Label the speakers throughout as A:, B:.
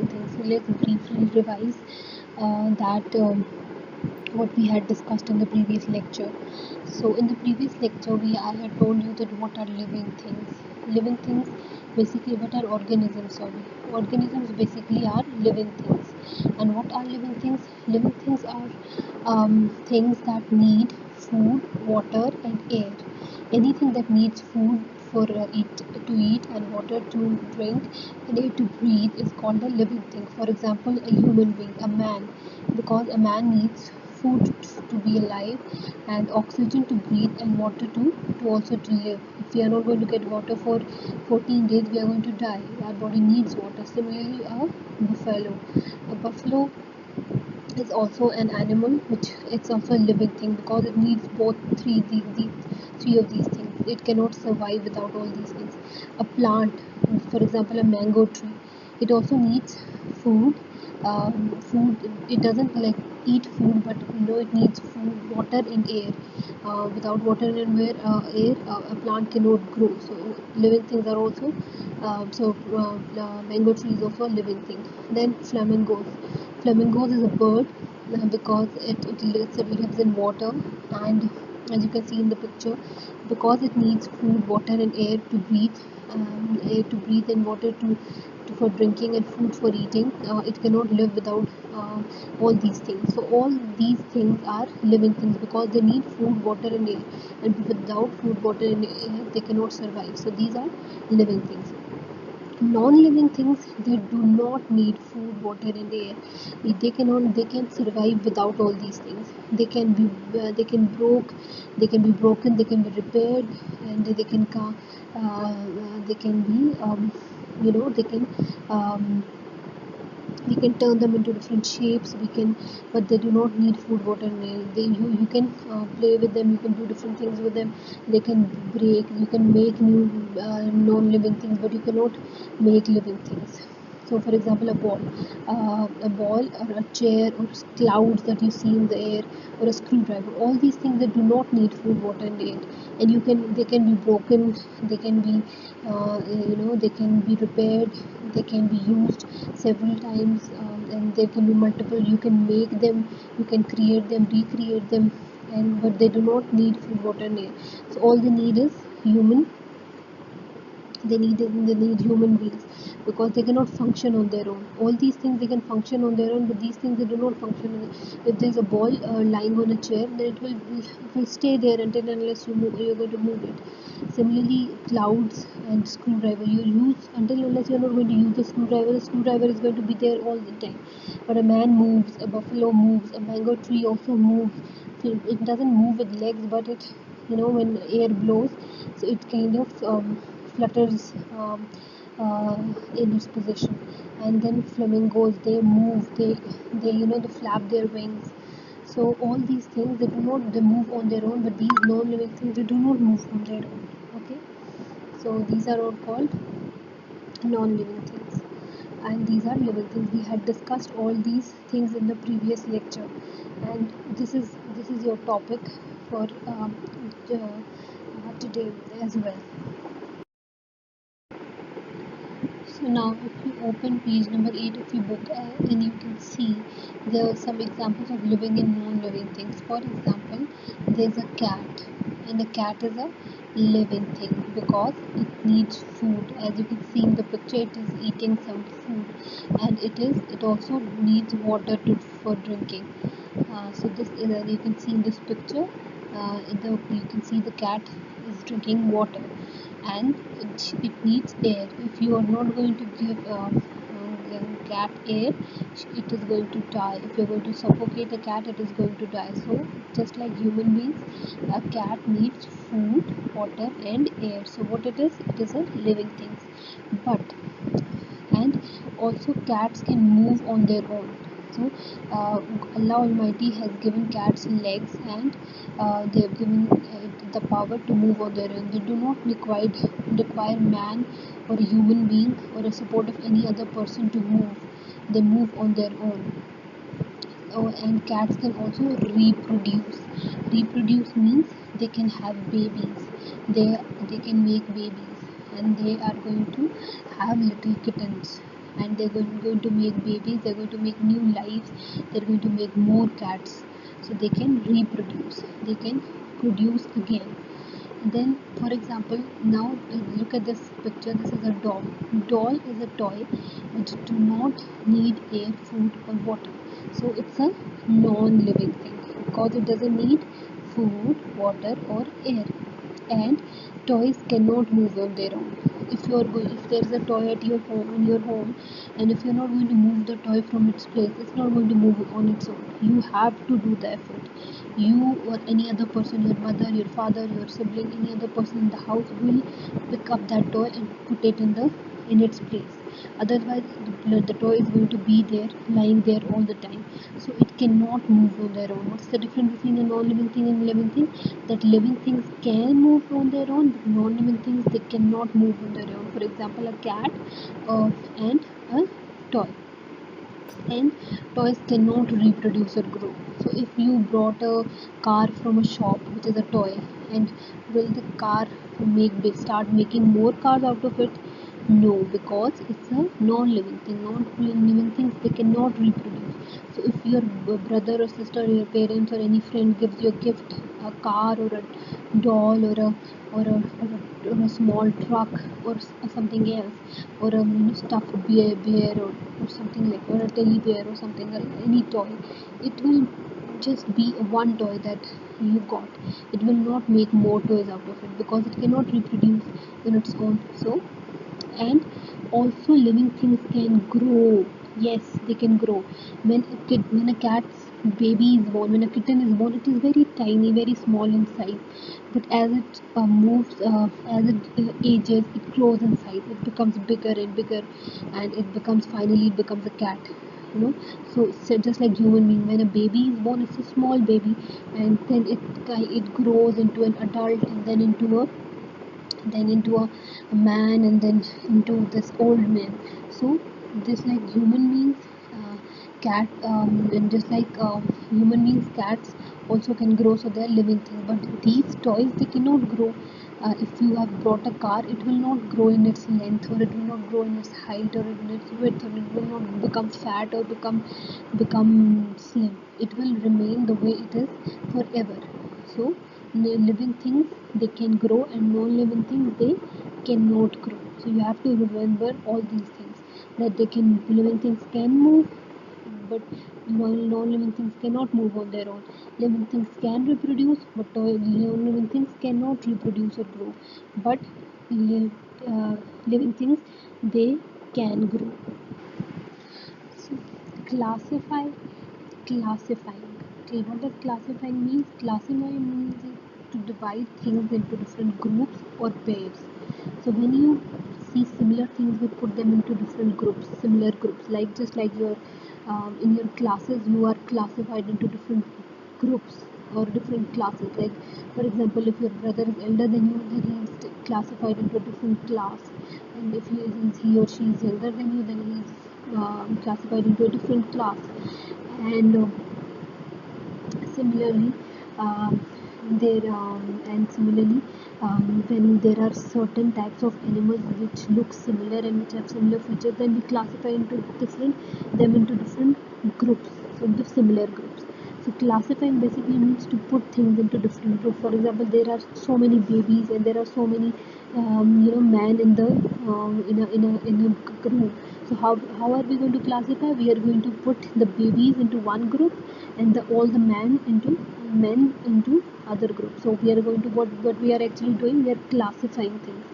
A: non-living things. So let's briefly revise that what we had discussed in the previous lecture. So in the previous lecture, I had told you that what are living things. Living things basically what are organisms. Sorry, organisms basically are living things. And what are living things? Living things are things that need food, water, and air. Anything that needs food for eat and water to drink and air to breathe is called a living thing. For example, a human being, a man, because a man needs food to be alive and oxygen to breathe and water to also to live. If we are not going to get water for 14 days, we are going to die. Our body needs water. Similarly, a buffalo is also an animal, which it's also a living thing because it needs both three of these things. It cannot survive without all these things. A plant, for example, a mango tree, it also needs food. Food, it doesn't like eat food, but it needs food, water, and air. Without water and air, a plant cannot grow. So living things are also mango tree is also a living thing. Then flamingos is a bird because it lives in water, and as you can see in the picture, because it needs food, water, and air to breathe, and water for drinking and food for eating. It cannot live without all these things. So all these things are living things because they need food, water, and air, and without food, water, and air they cannot survive. So these are living things. Non-living things, they do not need food, water, and air. They can survive without all these things. They can be broken, they can be repaired, and they can be they can um, we can turn them into different shapes. But they do not need food, water, and air. You can play with them, you can do different things with them. They can break, you can make new non-living things, but you cannot make living things. So for example, a ball or a chair or clouds that you see in the air, or a screwdriver, all these things that do not need food, water, and air. And they can be broken, they can be they can be repaired, they can be used several times, and there can be multiple. You can make them, you can create them, recreate them, and but they do not need food, water, and air. So all they need is human. They need human beings, because they cannot function on their own. All these things they can function on their own, but these things they do not function if there's a ball lying on a chair, then it will stay there until unless you're going to move it. Similarly, clouds and screwdriver, you use until unless you're not going to use the screwdriver is going to be there all the time. But a man moves, a buffalo moves, a mango tree also moves. So it doesn't move with legs, but it when air blows, so it kind of flutters uh, in its position. And then flamingos, they move, they flap their wings. So all these things, they move on their own, but these non-living things, they do not move on their own. Okay, so these are all called non-living things, and these are living things. We had discussed all these things in the previous lecture, and this is your topic for today as well. So now if you open page number 8 of your book, and you can see there are some examples of living and non-living things. For example, there's a cat, and a cat is a living thing because it needs food. As you can see in the picture, it is eating some food, and it also needs water for drinking. So this is, you can see in this picture, you can see the cat is drinking water, and it needs air. If you are not going to give cat air, it is going to die. If you are going to suffocate a cat, it is going to die. So just like human beings, a cat needs food, water, and air. So what it is a living thing. But and also cats can move on their own. So Allah Almighty has given cats legs, and they have given the power to move on their own. They do not require man or a human being or a support of any other person to move. They move on their own. Oh, and cats can also reproduce. Reproduce means they can have babies. They they can make babies, and they are going to have little kittens. and they're going to make babies, they're going to make new lives, they're going to make more cats, so they can reproduce, they can produce again. Then, for example, now look at this picture. This is a doll. Doll is a toy which do not need air, food, or water. So it's a non-living thing because it doesn't need food, water, or air. And toys cannot move on their own. If there's a toy at your home, in your home, and if you're not going to move the toy from its place, it's not going to move on its own. You have to do the effort. You or any other person, your mother, your father, your sibling, any other person in the house will pick up that toy and put it in its place. Otherwise, the toy is going to be there, lying there all the time. So it cannot move on their own. What's the difference between a non-living thing and a living thing? That living things can move on their own, but non-living things, they cannot move on their own. For example, a cat and a toy. And toys cannot reproduce or grow. So if you brought a car from a shop, which is a toy, and will the car start making more cars out of it? No, because it's a non-living thing. Non-living things, they cannot reproduce. So if your brother or sister or your parents or any friend gives you a gift, a car or a doll or a small truck or something else, or a stuffed bear or something like, or a teddy bear or something, or any toy, it will just be one toy that you got. It will not make more toys out of it because it cannot reproduce on its own. So, and also living things can grow. Yes, they can grow. When a cat's baby is born, when a kitten is born, it is very tiny, very small in size, but as it moves, as it ages, it grows in size, it becomes bigger and bigger, and it becomes a cat, you know. So just like human being, when a baby is born, it's a small baby, and then it grows into an adult, and then into a man, and then into this old man. So just like human beings, cat and just like human beings, cats also can grow, so they are living things. But these toys, they cannot grow. If you have brought a car, it will not grow in its length, or it will not grow in its height, or in its width, or it will not become fat or become slim. It will remain the way it is forever. So living things, they can grow, and non-living things, they cannot grow. So you have to remember all these things, that living things can move, but non-living things cannot move on their own. Living things can reproduce, but non-living things cannot reproduce or grow. But li- living things, they can grow. So classify classifying. Okay, what does classifying mean? Classifying means is to divide things into different groups or pairs. So when you see similar things, we put them into different groups, similar groups. Like just like your in your classes, you are classified into different groups or different classes. Like for example, if your brother is elder than you, then he is classified into a different class, and if he or she is younger than you, then he is classified into a different class. And similarly there and similarly when there are certain types of animals which look similar and which have similar features, then we classify into different groups, so the similar groups. So classifying basically means to put things into different groups. For example, there are so many babies and there are so many man in the in a group. So how are we going to classify? We are going to put the babies into one group, and all the men into other groups. So we are going to what we are actually doing, we are classifying things.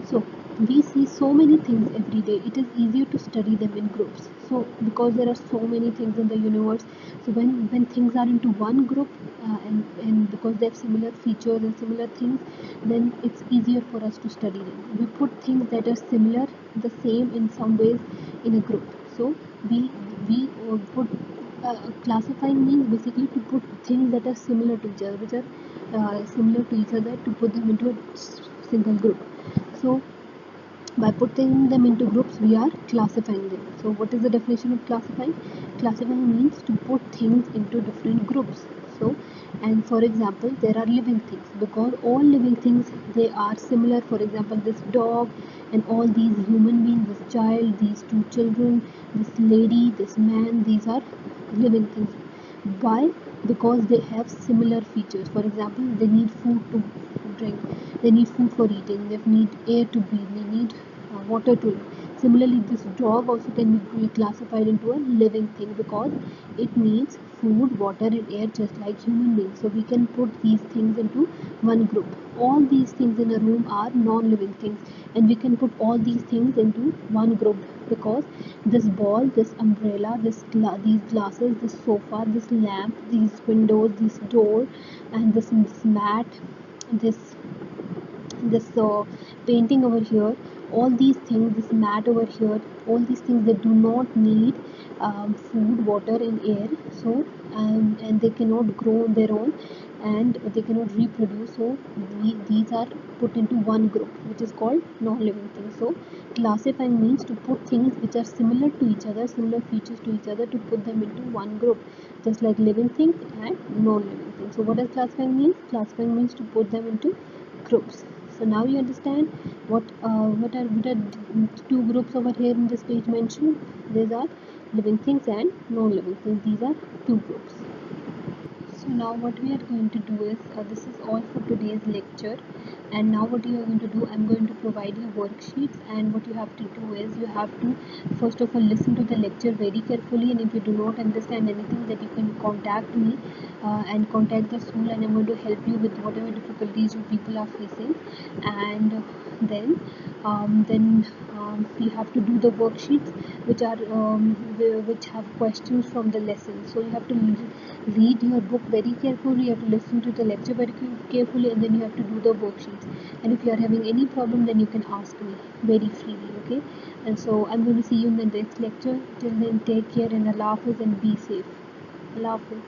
A: So we see so many things every day. It is easier to study them in groups. So because there are so many things in the universe, so when things are into one group, and because they have similar features and similar things, then it's easier for us to study them. We put things that are similar, the same in some ways, in a group. So we put classifying means basically to put things that are similar to each other, which are similar to each other, to put them into a single group. So by putting them into groups, we are classifying them. So what is the definition of classifying? Classifying means to put things into different groups. So, and for example, there are living things, because all living things, they are similar. For example, this dog and all these human beings, this child, these two children, this lady, this man, these are living things. Why? Because they have similar features. For example, they need food to drink, they need food for eating, they need air to breathe, they need water to live. Similarly, this dog also can be classified into a living thing, because it needs food, water, and air just like human beings. So we can put these things into one group. All these things in a room are non-living things, and we can put all these things into one group, because this ball, this umbrella, these glasses, this sofa, this lamp, these windows, this door, and this mat, this painting over here, all these things, this mat over here, all these things, they do not need food, water, and air. So and they cannot grow on their own, and they cannot reproduce. So these are put into one group, which is called non-living things. So classifying means to put things which are similar to each other, similar features to each other, to put them into one group, just like living things and non-living things. So what does classifying mean? Classifying means to put them into groups. So now you understand what are two groups over here in this page mentioned. These are living things and non-living things. These are two groups. So now what we are going to do is, this is all for today's lecture, and now what you are going to do, I'm going to provide you worksheets, and what you have to do is, you have to first of all listen to the lecture very carefully, and if you do not understand anything, then you can contact me and contact the school, and I'm going to help you with whatever difficulties you people are facing. And then you have to do the worksheets, which are which have questions from the lesson. So you have to read your book very carefully, you have to listen to the lecture very carefully, and then you have to do the worksheets. And if you are having any problem, then you can ask me very freely. Okay, and so I'm going to see you in the next lecture. Till then, take care, and Allah Hafiz, and be safe. Allah Hafiz.